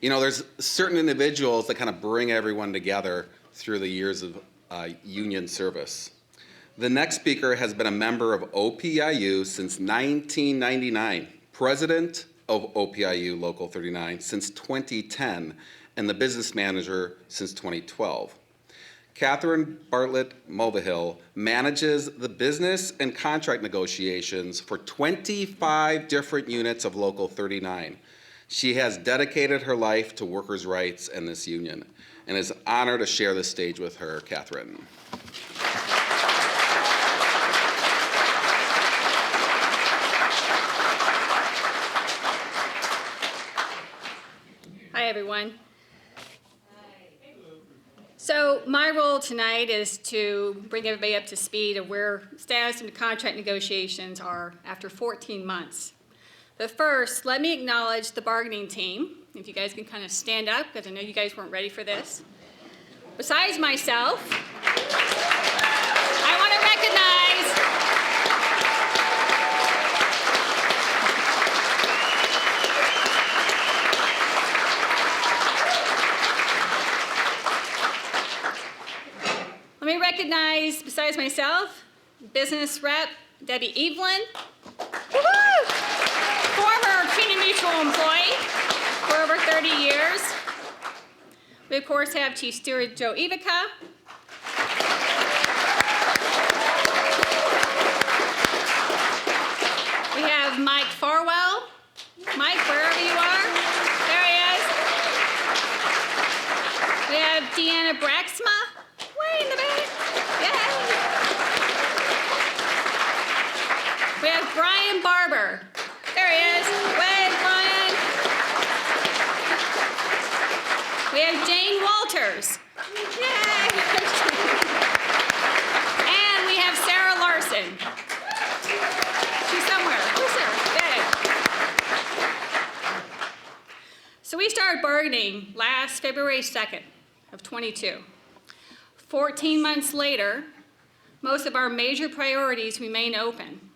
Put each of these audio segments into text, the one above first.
You know, there's certain individuals that kind of bring everyone together through the years of union service. The next speaker has been a member of OPEIU since 1999, president of OPEIU Local 39 since 2010, and the business manager since 2012. Kathryn Bartlett Mulvihill manages the business and contract negotiations for 25 different units of Local 39. She has dedicated her life to workers' rights and this union, and is honored to share the stage with her. Kathryn. Hi, everyone. So my role tonight is to bring everybody up to speed of where status and contract negotiations are after 14 months. But first, let me acknowledge the bargaining team. If you guys can kind of stand up, because I know you guys weren't ready for this. Besides myself, I want to recognize, besides myself, business rep Debbie Evelyn, former CUNA Mutual employee for over 30 years. We, of course, have Chief Steward Joe Evica. We have Mike Farwell. Mike, wherever you are, there he is. We have Deanna Braxma, way in the back. Yay. We have Brian Barber. There he is. Wave, Brian. We have Jane Walters. Yay. And we have Sarah Larson. She's somewhere. Where's Sarah? Yay. So we started bargaining last February 2nd of 22. 14 months later, most of our major priorities remain open.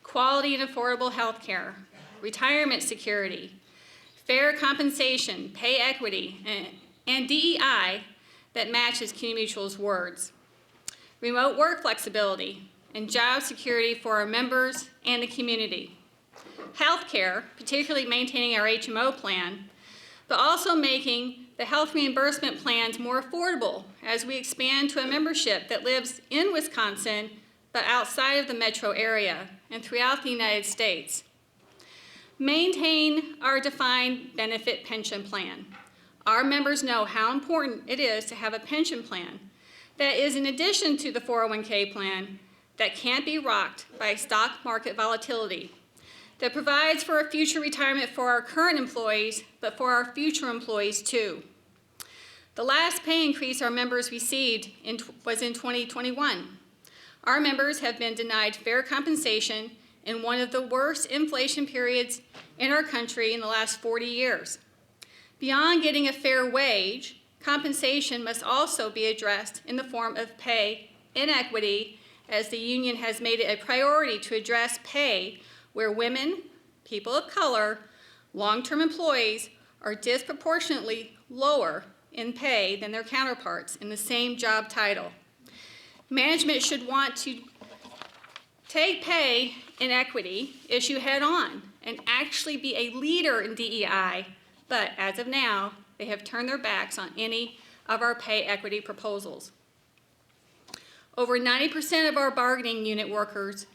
Quality and affordable health care, retirement security, fair compensation, pay equity, and DEI that matches CUNA Mutual's words. Remote work flexibility and job security for our members and the community. Health care, particularly maintaining our HMO plan, but also making the health reimbursement plans more affordable as we expand to a membership that lives in Wisconsin but outside of the metro area and throughout the United States. Maintain our defined benefit pension plan. Our members know how important it is to have a pension plan that is in addition to the 401k plan that can't be rocked by stock market volatility, that provides for a future retirement for our current employees, but for our future employees too. The last pay increase our members received was in 2021. Our members have been denied fair compensation in one of the worst inflation periods in our country in the last 40 years. Beyond getting a fair wage, compensation must also be addressed in the form of pay inequity, as the union has made it a priority to address pay where women, people of color, long-term employees are disproportionately lower in pay than their counterparts in the same job title. Management should want to take pay inequity issue head on and actually be a leader in DEI, but as of now, they have turned their backs on any of our pay equity proposals. Over 90% of our bargaining unit workers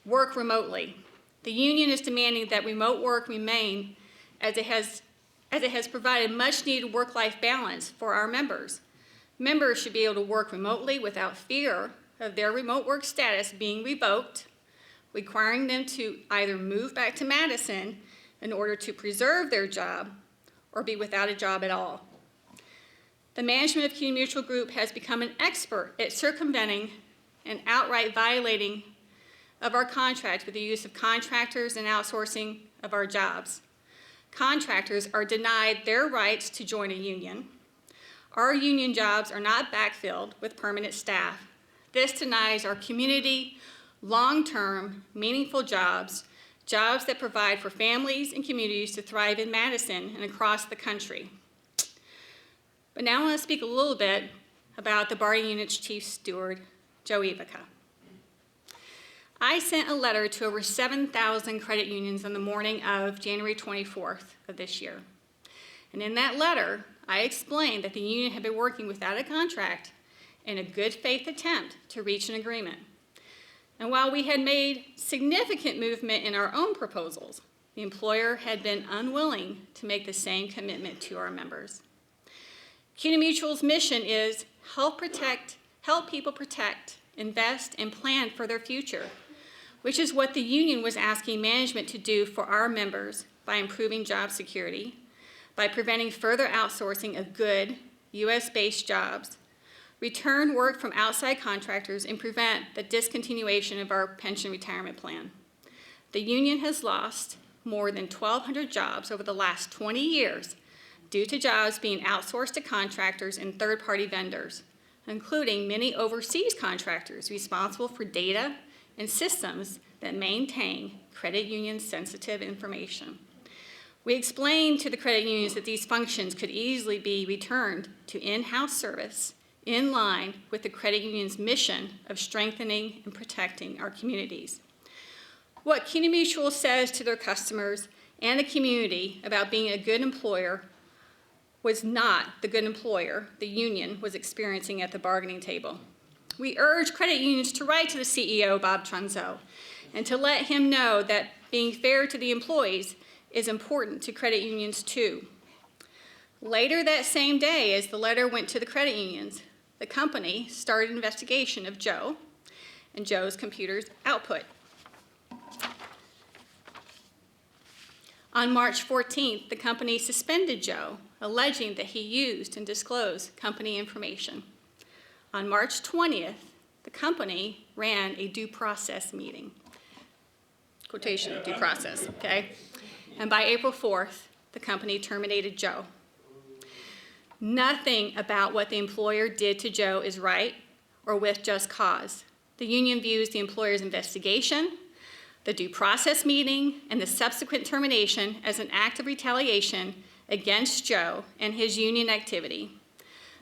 work remotely. The union is demanding that remote work remain as it has provided much needed work-life balance for our members. Members should be able to work remotely without fear of their remote work status being revoked, requiring them to either move back to Madison in order to preserve their job or be without a job at all. The management of CUNA Mutual Group has become an expert at circumventing and outright violating of our contract with the use of contractors and outsourcing of our jobs. Contractors are denied their rights to join a union. Our union jobs are not backfilled with permanent staff. This denies our community long-term, meaningful jobs jobs that provide for families and communities to thrive in Madison and across the country. But now I want to speak a little bit about the bargaining unit's chief steward, Joe Evica. I sent a letter to over 7,000 credit unions on the morning of January 24th of this year. And in that letter, I explained that the union had been working without a contract in a good faith attempt to reach an agreement. And while we had made significant movement in our own proposals, the employer had been unwilling to make the same commitment to our members. CUNA Mutual's mission is help people protect, invest, and plan for their future, which is what the union was asking management to do for our members by improving job security, by preventing further outsourcing of good US-based jobs, return work from outside contractors, and prevent the discontinuation of our pension retirement plan. The union has lost more than 1,200 jobs over the last 20 years due to jobs being outsourced to contractors and third-party vendors, including many overseas contractors responsible for data and systems that maintain credit union-sensitive information. We explained to the credit unions that these functions could easily be returned to in-house service in line with the credit union's mission of strengthening and protecting our communities. What CUNA Mutual says to their customers and the community about being a good employer was not the good employer the union was experiencing at the bargaining table. We urge credit unions to write to the CEO, Bob Trunzo, and to let him know that being fair to the employees is important to credit unions too. Later that same day, as the letter went to the credit unions, the company started an investigation of Joe and Joe's computer's output. On March 14th, the company suspended Joe, alleging that he used and disclosed company information. On March 20th, the company ran a due process meeting. Quotation, due process, okay? And by April 4th, the company terminated Joe. Nothing about what the employer did to Joe is right or with just cause. The union views the employer's investigation, the due process meeting, and the subsequent termination as an act of retaliation against Joe and his union activity.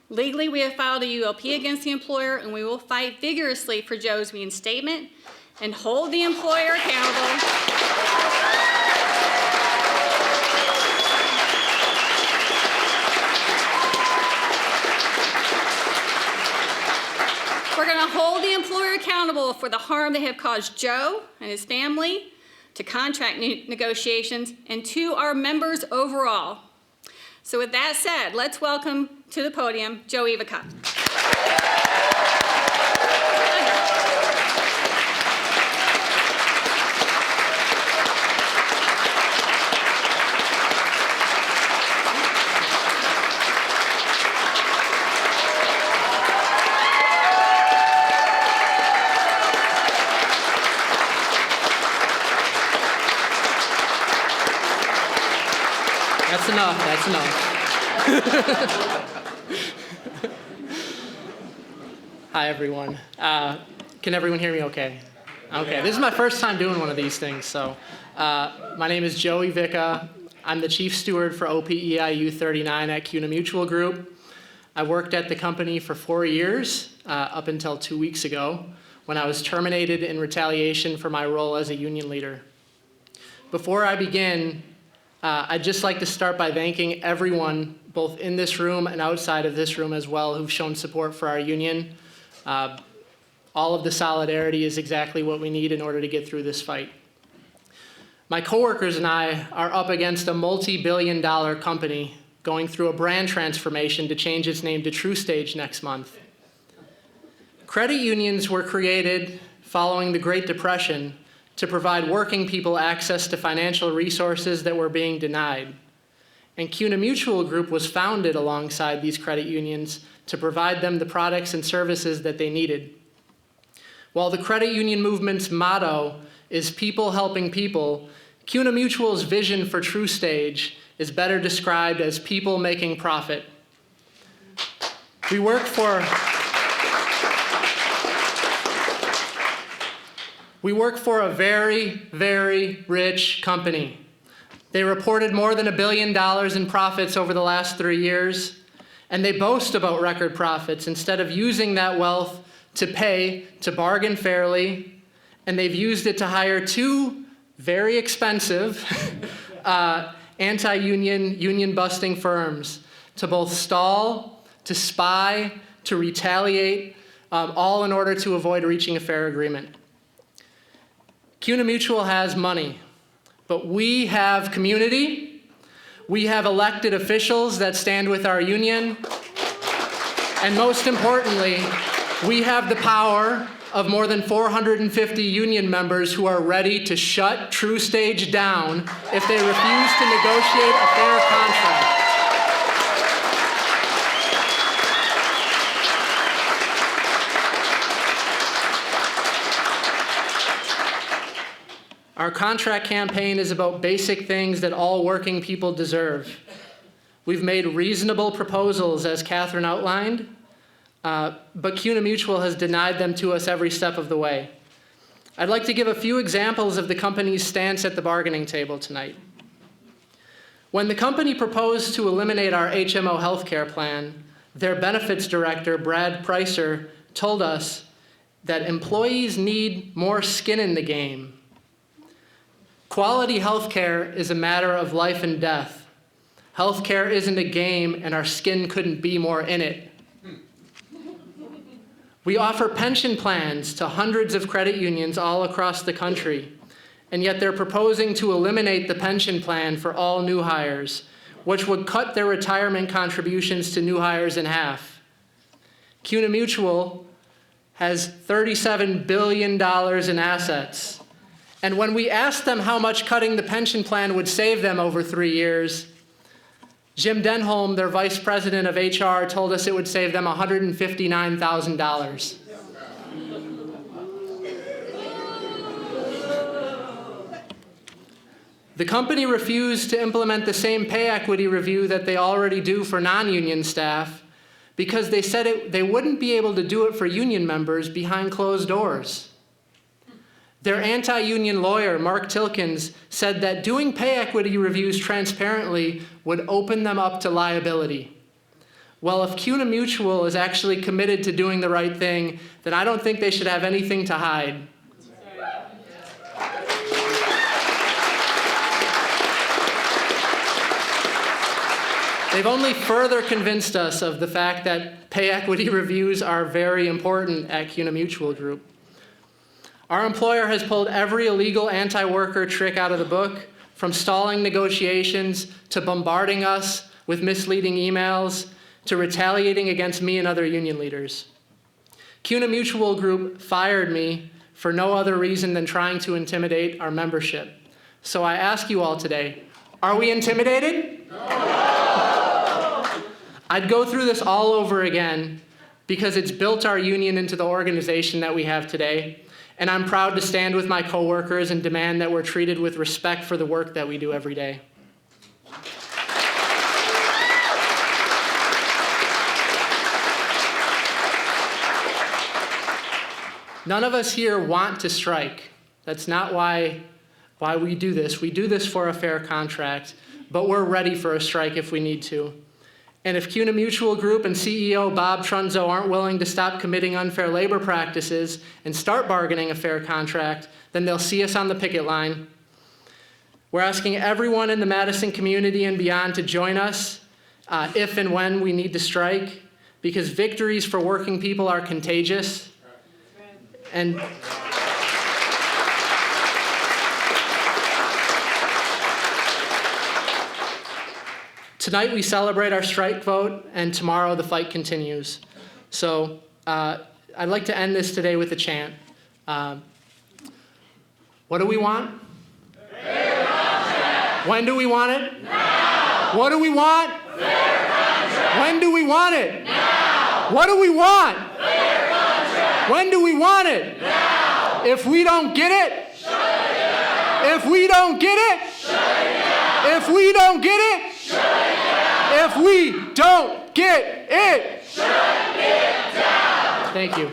Legally, we have filed a ULP against the employer, and we will fight vigorously for Joe's reinstatement and hold the employer accountable. We're going to hold the employer accountable for the harm they have caused Joe and his family, to contract negotiations, and to our members overall. So with that said, let's welcome to the podium Joe Evica. That's enough, that's enough. Hi, everyone. Can everyone hear me okay? Okay, this is my first time doing one of these things, so my name is Joe Evica. I'm the chief steward for OPEIU 39 at CUNA Mutual Group. I worked at the company for 4 years, up until 2 weeks ago, when I was terminated in retaliation for my role as a union leader. Before I begin, I'd just like to start by thanking everyone, both in this room and outside of this room as well, who've shown support for our union. All of the solidarity is exactly what we need in order to get through this fight. My coworkers and I are up against a multi-billion-dollar company going through a brand transformation to change its name to TruStage next month. Credit unions were created following the Great Depression to provide working people access to financial resources that were being denied. And CUNA Mutual Group was founded alongside these credit unions to provide them the products and services that they needed. While the credit union movement's motto is people helping people, CUNA Mutual's vision for TruStage is better described as people making profit. We work for We work for a very, very rich company. They reported more than $1 billion in profits over the last 3 years, and they boast about record profits instead of using that wealth to pay, to bargain fairly, and they've used it to hire 2 very expensive anti-union, union-busting firms to both stall, to spy, to retaliate, all in order to avoid reaching a fair agreement. CUNA Mutual has money, but we have community, we have elected officials that stand with our union, and most importantly, we have the power of more than 450 union members who are ready to shut TruStage down if they refuse to negotiate a fair contract. Our contract campaign is about basic things that all working people deserve. We've made reasonable proposals, as Kathryn outlined, but CUNA Mutual has denied them to us every step of the way. I'd like to give a few examples of the company's stance at the bargaining table tonight. When the company proposed to eliminate our HMO healthcare plan, their benefits director, Brad Pricer, told us that employees need more skin in the game. Quality healthcare is a matter of life and death. Healthcare isn't a game, and our skin couldn't be more in it. We offer pension plans to hundreds of credit unions all across the country, and yet they're proposing to eliminate the pension plan for all new hires, which would cut their retirement contributions to new hires in half. CUNA Mutual has $37 billion in assets. And when we asked them how much cutting the pension plan would save them over 3 years, Jim Denholm, their vice president of HR, told us it would save them $159,000. The company refused to implement the same pay equity review that they already do for non-union staff because they said they wouldn't be able to do it for union members behind closed doors. Their anti-union lawyer, Mark Tilkins, said that doing pay equity reviews transparently would open them up to liability. Well, if CUNA Mutual is actually committed to doing the right thing, then I don't think they should have anything to hide. They've only further convinced us of the fact that pay equity reviews are very important at CUNA Mutual Group. Our employer has pulled every illegal anti-worker trick out of the book, from stalling negotiations to bombarding us with misleading emails to retaliating against me and other union leaders. CUNA Mutual Group fired me for no other reason than trying to intimidate our membership. So I ask you all today, are we intimidated? No. I'd go through this all over again because it's built our union into the organization that we have today. And I'm proud to stand with my coworkers and demand that we're treated with respect for the work that we do every day. None of us here want to strike. That's not why we do this. We do this for a fair contract, but we're ready for a strike if we need to. And if CUNA Mutual Group and CEO Bob Trunzo aren't willing to stop committing unfair labor practices and start bargaining a fair contract, then they'll see us on the picket line. We're asking everyone in the Madison community and beyond to join us if and when we need to strike, because victories for working people are contagious. And tonight we celebrate our strike vote, and tomorrow the fight continues. So I'd like to end this today with a chant. What do we want? Fair contract. When do we want it? Now. What do we want? Fair contract. When do we want it? Now. What do we want? Fair contract. When do we want it? Now. If we don't get it, shut it down. If we don't get it, shut it down. If we don't get it, shut it down. If we don't get it, shut it down. Thank you.